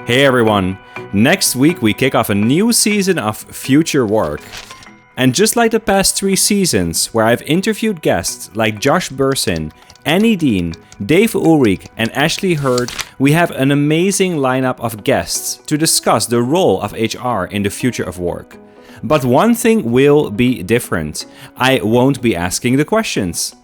Hey everyone! Next week we kick off a new season of Future Work. And just like the past 3 seasons, where I've interviewed guests like Josh Bersin, Annie Dean, Dave Ulrich, and Ashley Hurd, we have an amazing lineup of guests to discuss the role of HR in the future of work. But one thing will be different. I won't be asking the questions.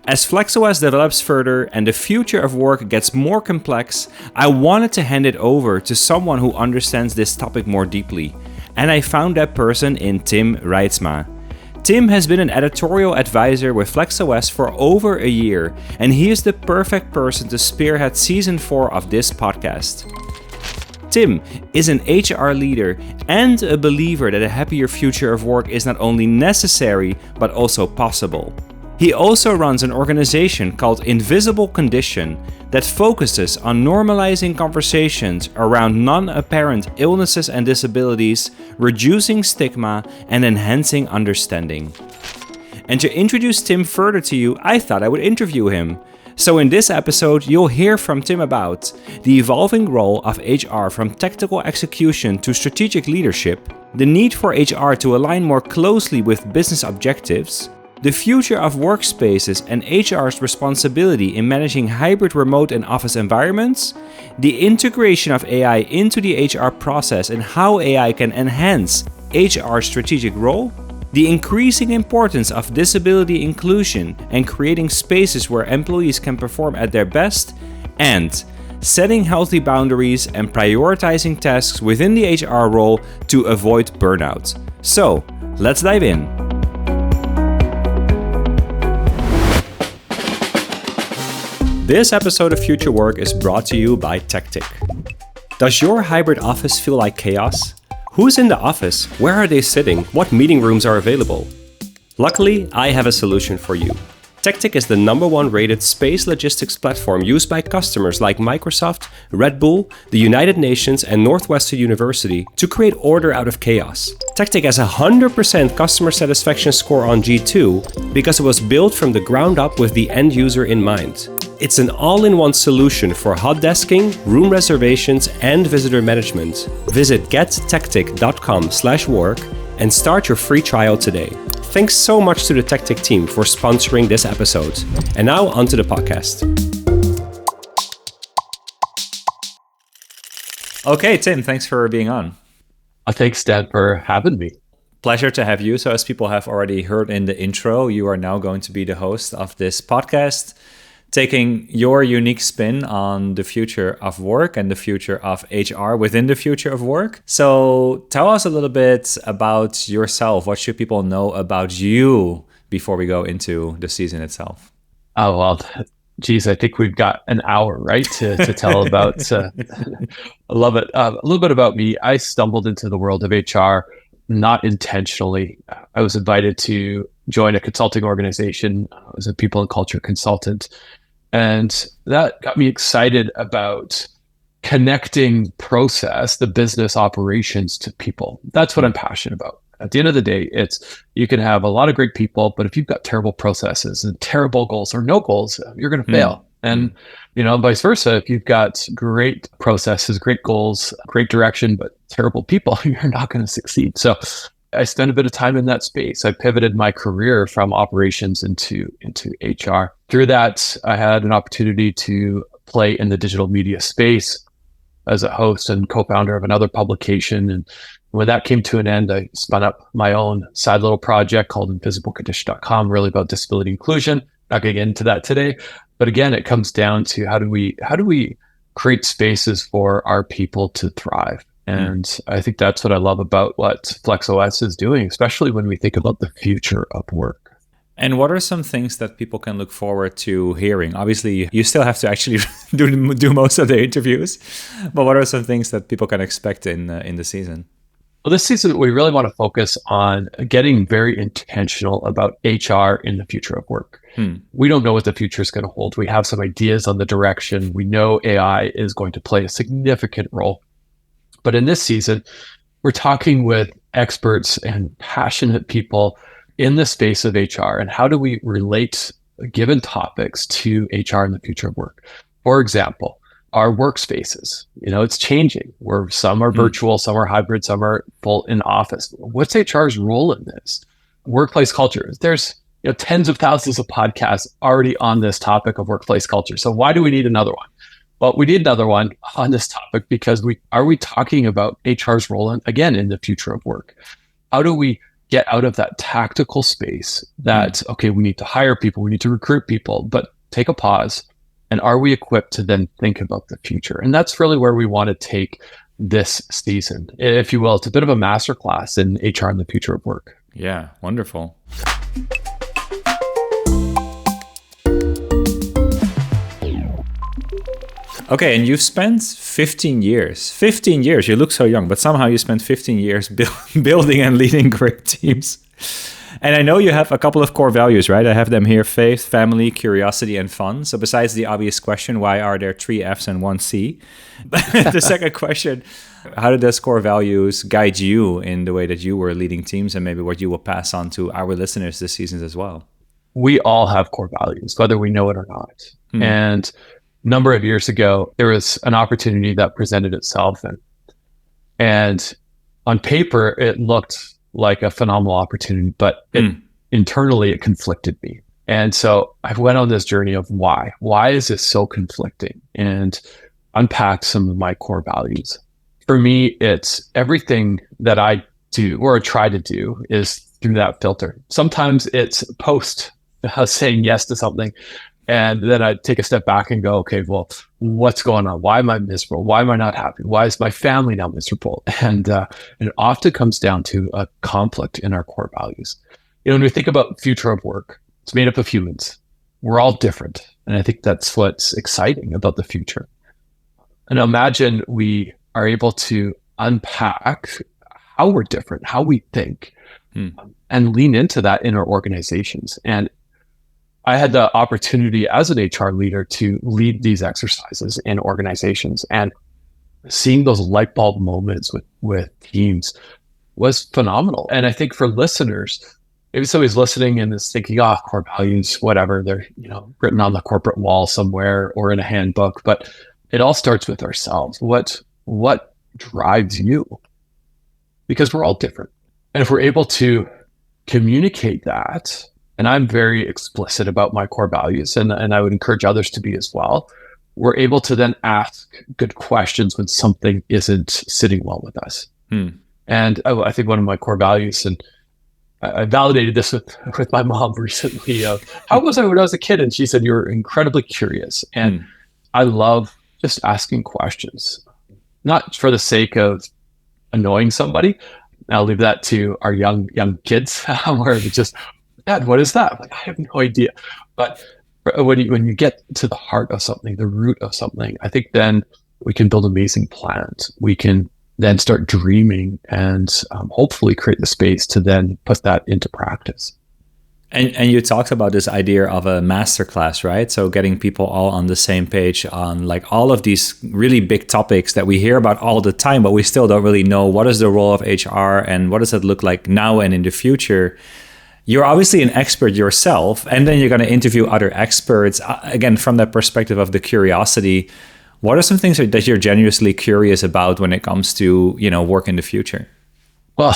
As FlexOS develops further and the future of work gets more complex, I wanted to hand it over to someone who understands this topic more deeply. And I found that person in Tim Reitsma. Tim has been an editorial advisor with FlexOS for over a year, and he is the perfect person to spearhead Season 4 of this podcast. Tim is an HR leader and a believer that a happier future of work is not only necessary, but also possible. He also runs an organization called Invisible Condition that focuses on normalizing conversations around non-apparent illnesses and disabilities, reducing stigma, and enhancing understanding. And to introduce Tim further to you, I thought I would interview him. So in this episode, you'll hear from Tim about the evolving role of HR from tactical execution to strategic leadership, the need for HR to align more closely with business objectives, the future of workspaces and HR's responsibility in managing hybrid remote and office environments, the integration of AI into the HR process and how AI can enhance HR's strategic role, the increasing importance of disability inclusion and creating spaces where employees can perform at their best, and setting healthy boundaries and prioritizing tasks within the HR role to avoid burnout. So, let's dive in. This episode of Future Work is brought to you by Tactic. Does your hybrid office feel like chaos? Who's in the office? Where are they sitting? What meeting rooms are available? Luckily, I have a solution for you. Tactic is the #1 rated space logistics platform used by customers like Microsoft, Redbull, the United Nations, and Northwestern University to create order out of chaos. Tactic has a 100% customer satisfaction score on G2 because it was built from the ground up with the end user in mind. It's an all-in-one solution for hot desking, room reservations, and visitor management. Visit gettactic.com/work and start your free trial today. Thanks so much to the Tactic team for sponsoring this episode. And now onto the podcast. Okay, Tim, thanks for being on. Thanks, Dan, for having me. Pleasure to have you. So as people have already heard in the intro, you are now going to be the host of this podcast, taking your unique spin on the future of work and the future of HR within the future of work. So tell us a little bit about yourself. What should people know about you before we go into the season itself? Oh, well, geez, I think we've got an hour, right, to tell about. I love it. A little bit about me. I stumbled into the world of HR, not intentionally. I was invited to join a consulting organization. I was a people and culture consultant. And that got me excited about connecting process, the business operations, to people. That's what I'm passionate about. At the end of the day, you can have a lot of great people, but if you've got terrible processes and terrible goals or no goals, you're going to fail. And, vice versa, if you've got great processes, great goals, great direction, but terrible people, you're not going to succeed. So I spent a bit of time in that space. I pivoted my career from operations into HR. Through that, I had an opportunity to play in the digital media space as a host and co-founder of another publication. And when that came to an end, I spun up my own side little project called invisiblecondition.com, really about disability inclusion. Not going to get into that today. But again, it comes down to how do we create spaces for our people to thrive? And I think that's what I love about what FlexOS is doing, especially when we think about the future of work. And what are some things that people can look forward to hearing? Obviously, you still have to actually do most of the interviews, but what are some things that people can expect in the season? Well, this season, we really want to focus on getting very intentional about HR in the future of work. We don't know what the future is going to hold. We have some ideas on the direction. We know AI is going to play a significant role. But in this season, we're talking with experts and passionate people in the space of HR and how do we relate given topics to HR in the future of work. For example, our workspaces. It's changing, where some are virtual, some are hybrid, some are full in office. What's HR's role in this? Workplace culture. There's tens of thousands of podcasts already on this topic of workplace culture. So why do we need another one? Well, we need another one on this topic because we talking about HR's role in the future of work. How do we get out of that tactical space that, okay, we need to hire people, we need to recruit people, but take a pause. And are we equipped to then think about the future? And that's really where we want to take this season, if you will. It's a bit of a masterclass in HR and the future of work. Yeah, wonderful. Okay, and you've spent 15 years. 15 years, you look so young, but somehow you spent 15 years building and leading great teams. And I know you have a couple of core values, right? I have them here: faith, family, curiosity, and fun. So besides the obvious question, why are there 3 F's and 1 C? The second question, how did those core values guide you in the way that you were leading teams, and maybe what you will pass on to our listeners this season as well? We all have core values, whether we know it or not. And a number of years ago, there was an opportunity that presented itself. And on paper, it looked like a phenomenal opportunity, but internally it conflicted me. And so I went on this journey of why. Why is this so conflicting? And unpacked some of my core values. For me, it's everything that I do or try to do is through that filter. Sometimes it's post saying yes to something, and then I take a step back and go, okay, well, what's going on? Why am I miserable? Why am I not happy? Why is my family now miserable? And it often comes down to a conflict in our core values. When we think about future of work, it's made up of humans. We're all different. And I think that's what's exciting about the future. And imagine we are able to unpack how we're different, how we think, and lean into that in our organizations. And I had the opportunity as an HR leader to lead these exercises in organizations, and seeing those light bulb moments with teams was phenomenal. And I think for listeners, maybe somebody's listening and is thinking, core values, whatever, they're written on the corporate wall somewhere or in a handbook, but it all starts with ourselves. What drives you? Because we're all different. And if we're able to communicate that, and I'm very explicit about my core values, and I would encourage others to be as well, we're able to then ask good questions when something isn't sitting well with us. And I think one of my core values, and I validated this with my mom recently, how was I when I was a kid? And she said, you're incredibly curious. And I love just asking questions, not for the sake of annoying somebody. I'll leave that to our young kids, where it's just, Dad, what is that? I'm like, I have no idea. But when you get to the heart of something, the root of something, I think then we can build amazing plans. We can then start dreaming and hopefully create the space to then put that into practice. And you talked about this idea of a masterclass, right? So getting people all on the same page on like all of these really big topics that we hear about all the time, but we still don't really know what is the role of HR and what does it look like now and in the future. You're obviously an expert yourself, and then you're going to interview other experts. Again, from that perspective of the curiosity, what are some things that you're genuinely curious about when it comes to, work in the future? Well,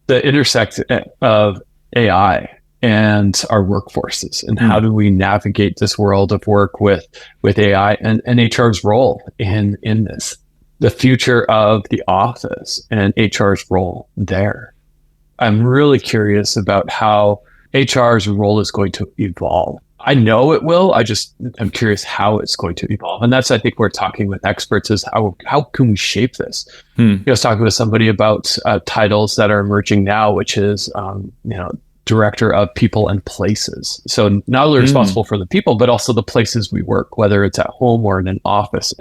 the intersect of AI and our workforces, and how do we navigate this world of work with AI and HR's role in this, the future of the office and HR's role there. I'm really curious about how HR's role is going to evolve. I know it will. I'm curious how it's going to evolve. And that's, I think, we're talking with experts is how can we shape this? I was talking with somebody about titles that are emerging now, which is, director of people and places. So not only responsible for the people, but also the places we work, whether it's at home or in an office.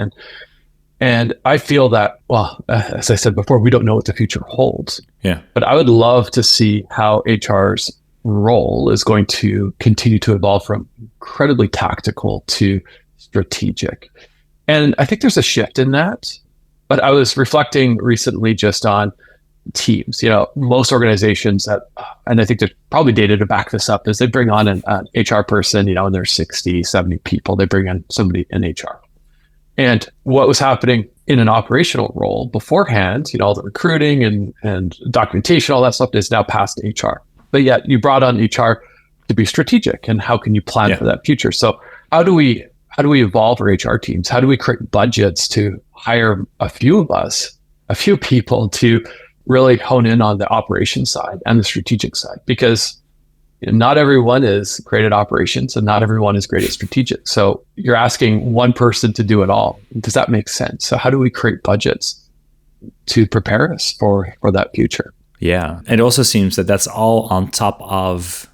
And I feel that, well, as I said before, we don't know what the future holds. Yeah. But I would love to see how HR's role is going to continue to evolve from incredibly tactical to strategic. And I think there's a shift in that. But I was reflecting recently just on teams. Most organizations that, and I think there's probably data to back this up, is they bring on an HR person, and there's 60, 70 people. They bring in somebody in HR. And what was happening in an operational role beforehand, all the recruiting and documentation, all that stuff is now past HR. But yet you brought on HR to be strategic, and how can you plan for that future? So how do we evolve our HR teams? How do we create budgets to hire a few people to really hone in on the operations side and the strategic side? Because not everyone is great at operations and not everyone is great at strategic. So you're asking one person to do it all. Does that make sense? So how do we create budgets to prepare us for that future? Yeah. It also seems that that's all on top of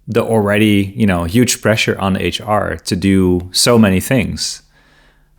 the already, huge pressure on HR to do so many things,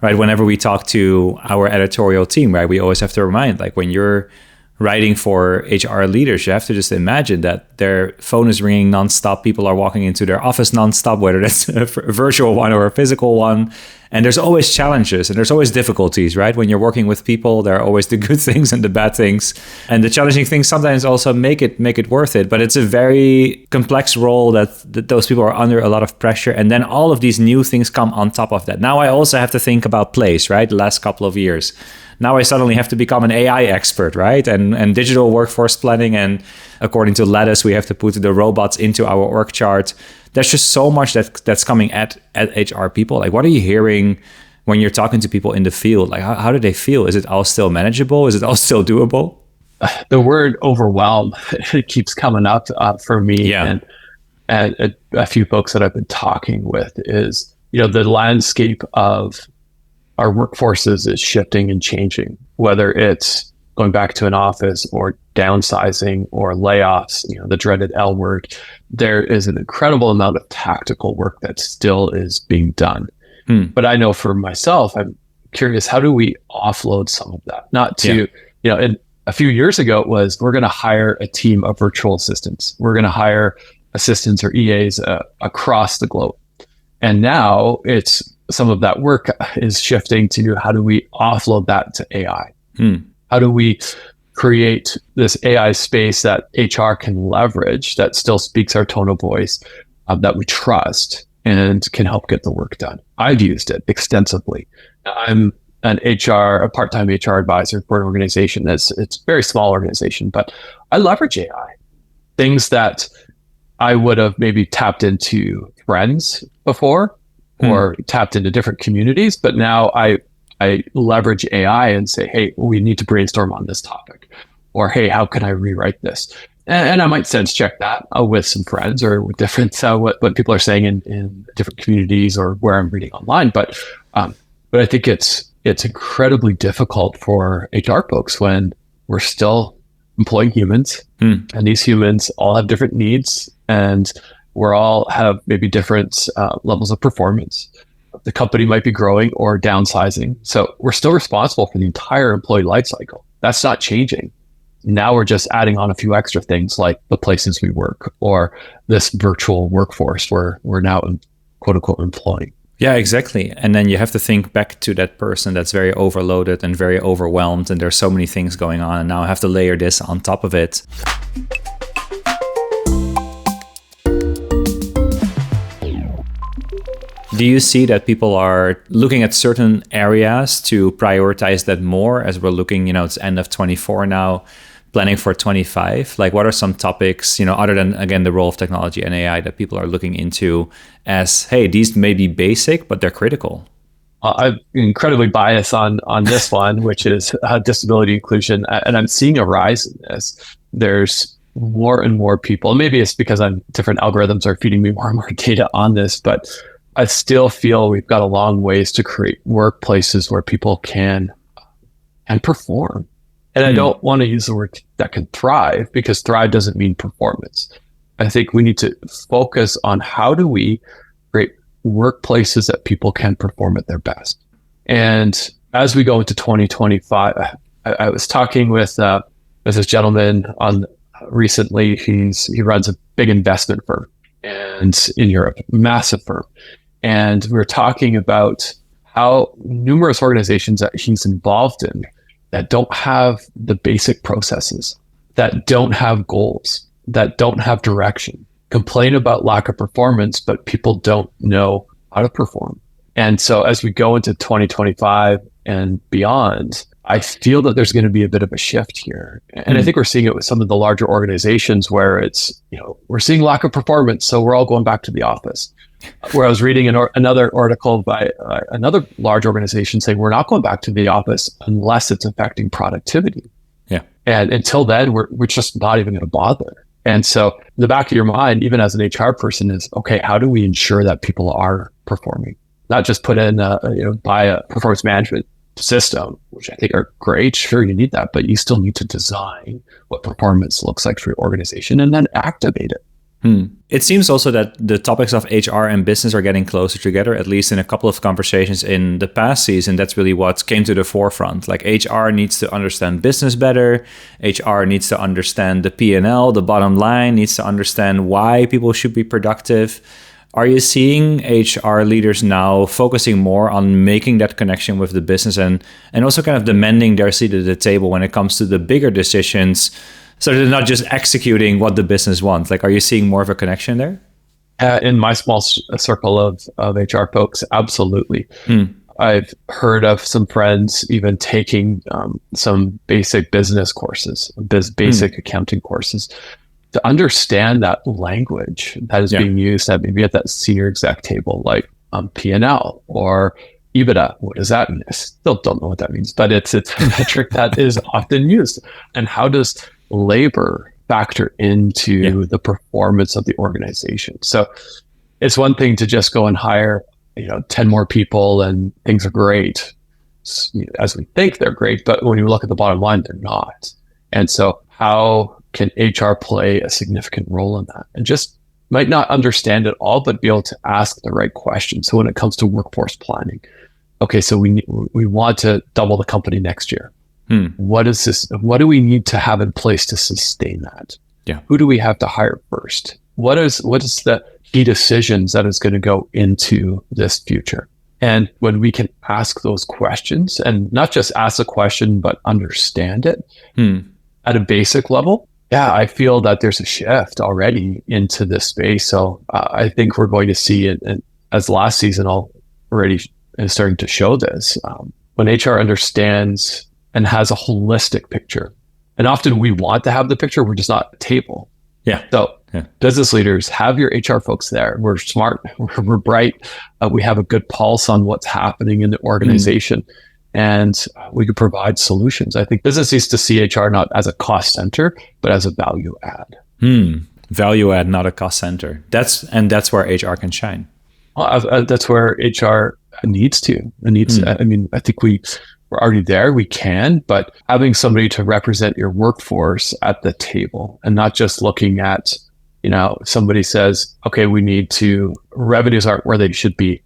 right? Whenever we talk to our editorial team, right, we always have to remind, like, when you're writing for HR leaders, you have to just imagine that their phone is ringing nonstop. People are walking into their office nonstop, whether that's a virtual one or a physical one. And there's always challenges and there's always difficulties, right? When you're working with people, there are always the good things and the bad things. And the challenging things sometimes also make it worth it. But it's a very complex role that those people are under a lot of pressure. And then all of these new things come on top of that. Now I also have to think about place, right? The last couple of years. Now I suddenly have to become an AI expert, right? And digital workforce planning. And according to Lattice, we have to put the robots into our org chart. There's just so much that's coming at HR people. Like, what are you hearing when you're talking to people in the field? Like, how do they feel? Is it all still manageable? Is it all still doable? The word overwhelm, it keeps coming up for me. Yeah. And a few folks that I've been talking with is, the landscape of our workforces is shifting and changing, whether it's going back to an office or downsizing or layoffs, the dreaded L word. There is an incredible amount of tactical work that still is being done. But I know for myself, I'm curious, how do we offload some of that? Not to, and a few years ago it was, we're going to hire a team of virtual assistants. We're going to hire assistants or EAs across the globe. And now it's, some of that work is shifting to, how do we offload that to AI? How do we create this AI space that HR can leverage that still speaks our tone of voice, that we trust and can help get the work done? I've used it extensively. I'm a part-time HR advisor for an organization it's a very small organization, but I leverage AI. Things that I would have maybe tapped into friends before or tapped into different communities, but now I leverage AI and say, hey, we need to brainstorm on this topic, or hey, how can I rewrite this? And I might sense check that with some friends or with different what people are saying in different communities or where I'm reading online. But I think it's incredibly difficult for HR folks when we're still employing humans, and these humans all have different needs, and we're all have maybe different levels of performance. The company might be growing or downsizing. So we're still responsible for the entire employee life cycle. That's not changing. Now we're just adding on a few extra things like the places we work or this virtual workforce where we're now quote unquote employing. Yeah, exactly. And then you have to think back to that person that's very overloaded and very overwhelmed, and there's so many things going on, and now I have to layer this on top of it. Do you see that people are looking at certain areas to prioritize that more as we're looking, it's end of 24 now, planning for 25? Like, what are some topics, other than, again, the role of technology and AI that people are looking into as, hey, these may be basic, but they're critical? I'm incredibly biased on this one, which is disability inclusion. And I'm seeing a rise in this. There's more and more people. Maybe it's because different algorithms are feeding me more and more data on this, but I still feel we've got a long ways to create workplaces where people can perform. And I don't want to use the word that can thrive, because thrive doesn't mean performance. I think we need to focus on how do we create workplaces that people can perform at their best. And as we go into 2025, I was talking with this gentleman on recently. He runs a big investment firm and in Europe, massive firm. And we were talking about how numerous organizations that he's involved in that don't have the basic processes, that don't have goals, that don't have direction, complain about lack of performance, but people don't know how to perform. And so as we go into 2025 and beyond, I feel that there's going to be a bit of a shift here. And I think we're seeing it with some of the larger organizations where it's, we're seeing lack of performance. So we're all going back to the office. Where I was reading another article by another large organization saying we're not going back to the office unless it's affecting productivity. Yeah. And until then, we're just not even going to bother. And so in the back of your mind, even as an HR person, is, okay, how do we ensure that people are performing? Not just put in, buy a performance management system, which I think are great. Sure, you need that, but you still need to design what performance looks like for your organization and then activate it. It seems also that the topics of HR and business are getting closer together, at least in a couple of conversations in the past season. That's really what came to the forefront. Like HR needs to understand business better. HR needs to understand the P&L, the bottom line, needs to understand why people should be productive. Are you seeing HR leaders now focusing more on making that connection with the business and also kind of demanding their seat at the table when it comes to the bigger decisions? So they're not just executing what the business wants. Like, are you seeing more of a connection there? In my small circle of HR folks, absolutely. I've heard of some friends even taking some basic business courses, basic accounting courses, to understand that language that is being used at maybe at that senior exec table, like P&L or EBITDA. What does that mean? I still don't know what that means, but it's a metric that is often used. And how does labor factor into the performance of the organization? So it's one thing to just go and hire 10 more people and things are great as we think they're great, but when you look at the bottom line, they're not. And so how can HR play a significant role in that? And just might not understand it all, but be able to ask the right questions. So when it comes to workforce planning, okay, so we want to double the company next year. What is this? What do we need to have in place to sustain that? Yeah. Who do we have to hire first? What is the key decisions that is going to go into this future? And when we can ask those questions and not just ask a question, but understand it at a basic level, I feel that there's a shift already into this space. So I think we're going to see it, and as last season already is starting to show this, when HR understands and has a holistic picture. And often we want to have the picture, we're just not at the table. Yeah. So business leaders, have your HR folks there. We're smart, we're bright. We have a good pulse on what's happening in the organization and we could provide solutions. I think business needs to see HR not as a cost center, but as a value add. Value add, not a cost center. That's where HR can shine. That's where HR needs to. I mean, I think we're already there, we can, but having somebody to represent your workforce at the table and not just looking at, somebody says, okay, revenues aren't where they should be.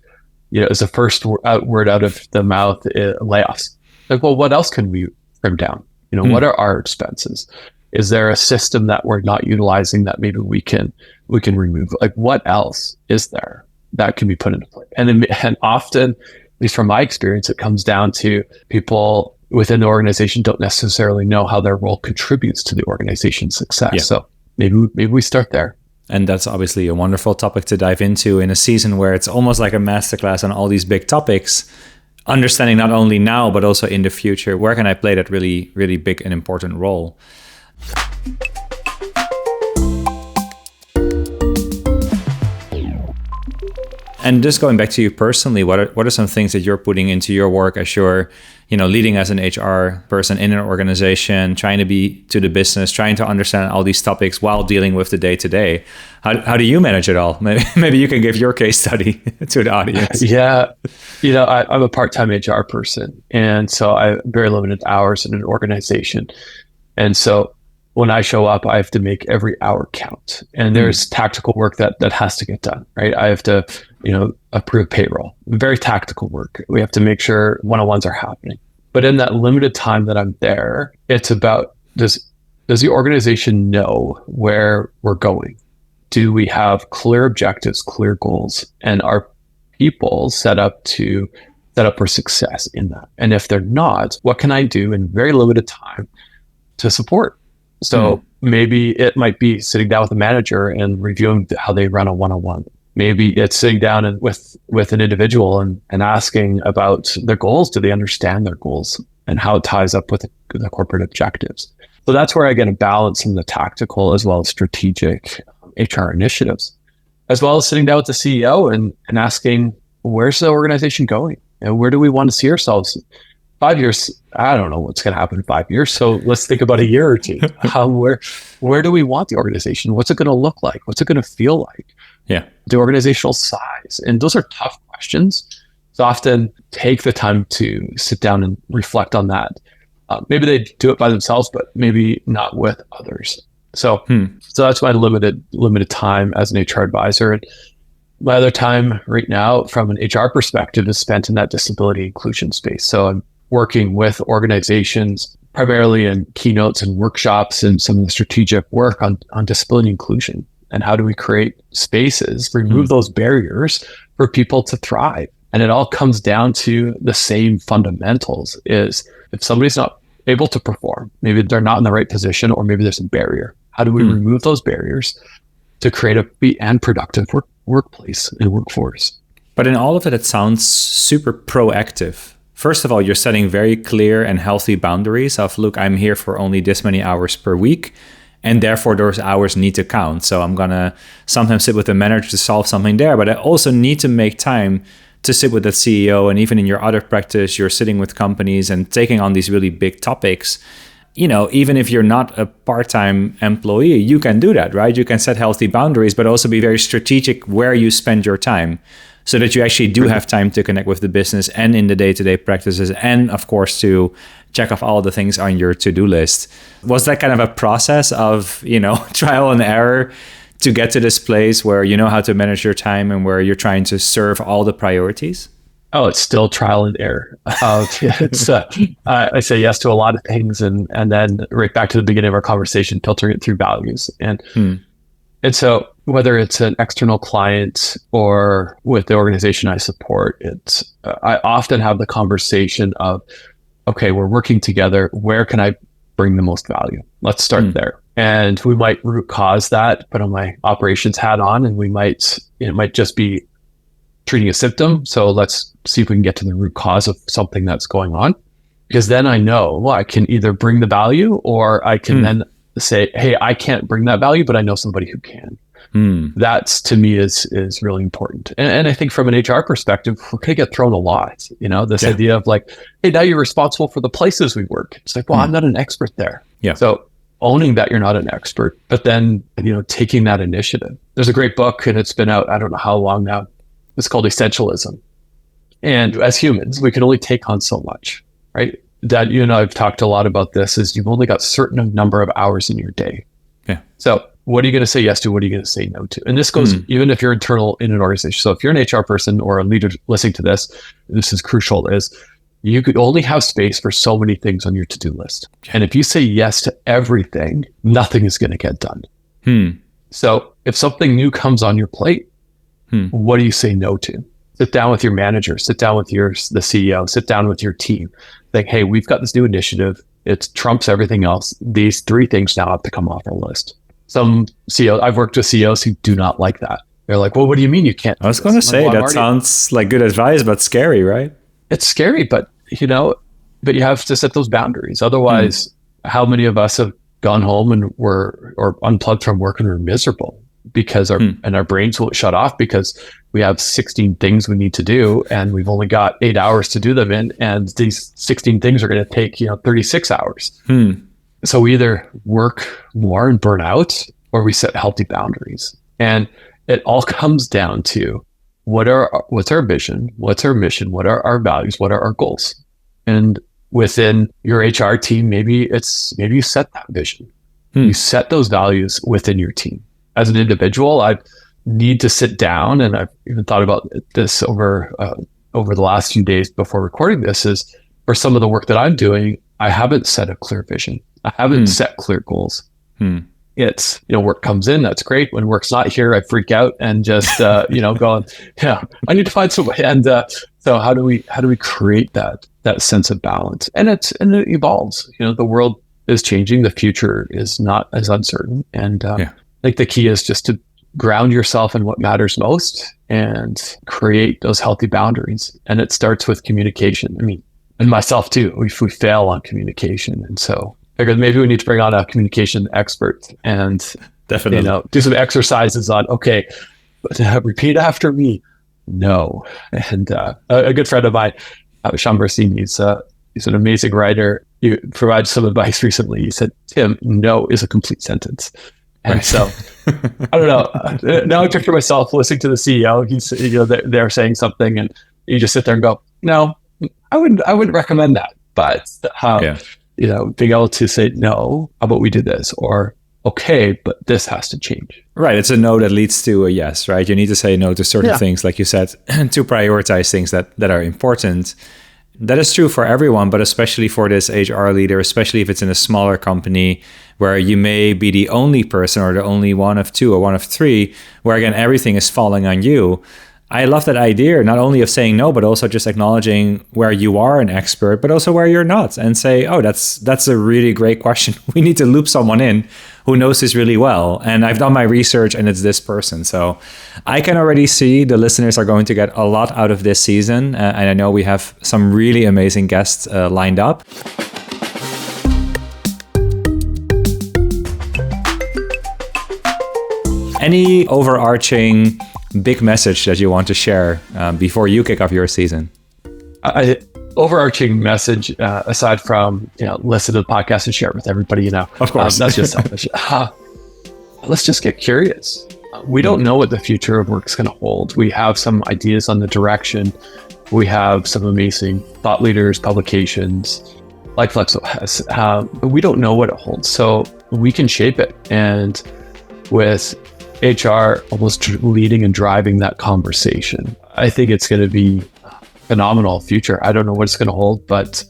Is the first word out of the mouth, layoffs. Like, well, what else can we trim down? What are our expenses? Is there a system that we're not utilizing that maybe we can remove? Like, what else is there that can be put into play? And often, at least from my experience, it comes down to people within the organization don't necessarily know how their role contributes to the organization's success. Yeah. So maybe we start there. And that's obviously a wonderful topic to dive into in a season where it's almost like a masterclass on all these big topics, understanding not only now, but also in the future, where can I play that really, really big and important role? And just going back to you personally, what are some things that you're putting into your work as you're, leading as an HR person in an organization, trying to be to the business, trying to understand all these topics while dealing with the day-to-day? How do you manage it all? Maybe you can give your case study to the audience. Yeah. I'm a part-time HR person. And so I have very limited hours in an organization. And so when I show up, I have to make every hour count. And there's tactical work that has to get done, right? I have to, approve payroll, very tactical work. We have to make sure one-on-ones are happening. But in that limited time that I'm there, it's about, does the organization know where we're going? Do we have clear objectives, clear goals? And are people set up for success in that? And if they're not, what can I do in very limited time to support? So maybe it might be sitting down with a manager and reviewing how they run a one-on-one. Maybe it's sitting down and with an individual and asking about their goals. Do they understand their goals and how it ties up with the corporate objectives? So that's where I get a balance in the tactical as well as strategic HR initiatives, as well as sitting down with the CEO and asking, where's the organization going? And where do we want to see ourselves? 5 years, I don't know what's going to happen in 5 years. So let's think about a year or two. Where do we want the organization? What's it going to look like? What's it going to feel like? Yeah. The organizational size. And those are tough questions. So often take the time to sit down and reflect on that. Maybe they do it by themselves, but maybe not with others. So that's my limited time as an HR advisor. And my other time right now from an HR perspective is spent in that disability inclusion space. So I'm working with organizations primarily in keynotes and workshops and some of the strategic work on disability inclusion. And how do we create spaces, remove those barriers for people to thrive? And it all comes down to the same fundamentals is if somebody's not able to perform, maybe they're not in the right position, or maybe there's a barrier. How do we remove those barriers to create a productive workplace and workforce? But in all of it, it sounds super proactive. First of all, you're setting very clear and healthy boundaries of, look, I'm here for only this many hours per week. And therefore, those hours need to count. So I'm going to sometimes sit with the manager to solve something there. But I also need to make time to sit with the CEO. And even in your other practice, you're sitting with companies and taking on these really big topics. You know, even if you're not a part-time employee, you can do that, right? You can set healthy boundaries, but also be very strategic where you spend your time so that you actually do have time to connect with the business and in the day-to-day practices. And of course, to check off all the things on your to-do list. Was that kind of a process of, trial and error to get to this place where you know how to manage your time and where you're trying to serve all the priorities? Oh, it's still trial and error. I say yes to a lot of things, and then right back to the beginning of our conversation, filtering it through values. And so whether it's an external client or with the organization I support, I often have the conversation of, okay, we're working together. Where can I bring the most value? Let's start there. And we might root cause that, put on my operations hat on, and it might just be treating a symptom. So let's see if we can get to the root cause of something that's going on. Because then I know, well, I can either bring the value, or I can then say, hey, I can't bring that value, but I know somebody who can. That's, to me, is really important. And I think from an HR perspective, we're going to get thrown a lot, this idea of like, hey, now you're responsible for the places we work. It's like, well, I'm not an expert there. Yeah. So owning that you're not an expert, but then, taking that initiative. There's a great book, and it's been out, I don't know how long now. It's called Essentialism. And as humans, we can only take on so much, right? Dad, you and I have talked a lot about this, is you've only got a certain number of hours in your day. Yeah. So what are you going to say yes to? What are you going to say no to? And this goes even if you're internal in an organization. So if you're an HR person or a leader listening to this is crucial, is you could only have space for so many things on your to-do list. And if you say yes to everything, nothing is going to get done. So if something new comes on your plate, what do you say no to? Sit down with your manager, sit down with the CEO, sit down with your team. Like, hey, we've got this new initiative. It trumps everything else. These 3 things now have to come off our list. Some CEO, I've worked with CEOs who do not like that. They're like, well, what do you mean you can't? I was going to say, that sounds like good advice, but scary, right? It's scary, but but you have to set those boundaries. Otherwise, how many of us have gone home and or unplugged from work and we're miserable because our brains won't shut off because we have 16 things we need to do and we've only got 8 hours to do them in, and these 16 things are going to take 36 hours. So we either work more and burn out, or we set healthy boundaries. And it all comes down to what's our vision, what's our mission, what are our values, what are our goals. And within your HR team, maybe you set that vision. You set those values within your team. As an individual, I need to sit down, and I've even thought about this over the last few days before recording this, is for some of the work that I'm doing, I haven't set a clear vision. I haven't set clear goals. It's, work comes in, that's great. When work's not here, I freak out and just, going, I need to find some way. And so how do we create that sense of balance? And it evolves. The world is changing. The future is not as uncertain. And I think the key is just to ground yourself in what matters most and create those healthy boundaries. And it starts with communication. I mean, and myself too, we fail on communication. And so I figured maybe we need to bring on a communication expert and definitely do some exercises on, okay, repeat after me. No. And a good friend of mine, Josh Bersin, he's an amazing writer. He provided some advice recently. He said, Tim, no is a complete sentence. And so, I don't know. Now I picture myself listening to the CEO. He's, they're saying something, and you just sit there and go, "No, I wouldn't recommend that." But being able to say, "No, how about we do this?" or "Okay, but this has to change." Right. It's a no that leads to a yes. Right. You need to say no to certain things, like you said, to prioritize things that are important. That is true for everyone, but especially for this HR leader, especially if it's in a smaller company where you may be the only person or the only one of two or one of three, where again, everything is falling on you. I love that idea, not only of saying no, but also just acknowledging where you are an expert, but also where you're not, and say, oh, that's a really great question. We need to loop someone in who knows this really well. And I've done my research and it's this person. So I can already see the listeners are going to get a lot out of this season. And I know we have some really amazing guests lined up. Any overarching big message that you want to share before you kick off your season? Overarching message, aside from listen to the podcast and share it with everybody, of course, that's just selfish. Let's just get curious. We don't know what the future of work is going to hold. We have some ideas on the direction. We have some amazing thought leaders, publications like Flexo has, but we don't know what it holds. So we can shape it. And with HR almost leading and driving that conversation, I think it's going to be phenomenal future. I don't know what it's going to hold, but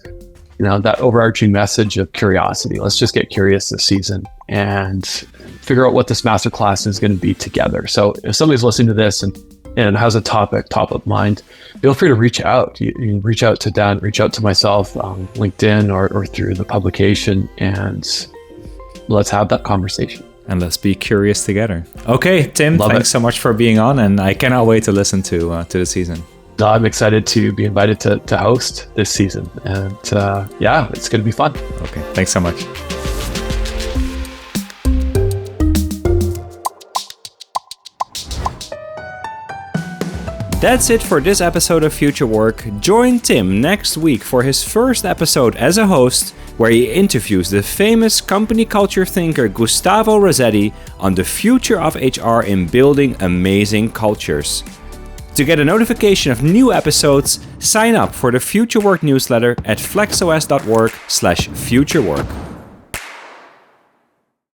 that overarching message of curiosity. Let's just get curious this season and figure out what this masterclass is going to be together. So if somebody's listening to this and has a topic top of mind, feel free to reach out. You can reach out to Dan, reach out to myself on LinkedIn or through the publication, and let's have that conversation. And let's be curious together. Okay, Tim, thanks so much for being on, and I cannot wait to listen to the season. No, I'm excited to be invited to host this season, and it's going to be fun. Okay, thanks so much. That's it for this episode of Future Work. Join Tim next week for his first episode as a host, where he interviews the famous company culture thinker Gustavo Rossetti on the future of HR in building amazing cultures. To get a notification of new episodes, sign up for the Future Work newsletter at flexos.org/futurework.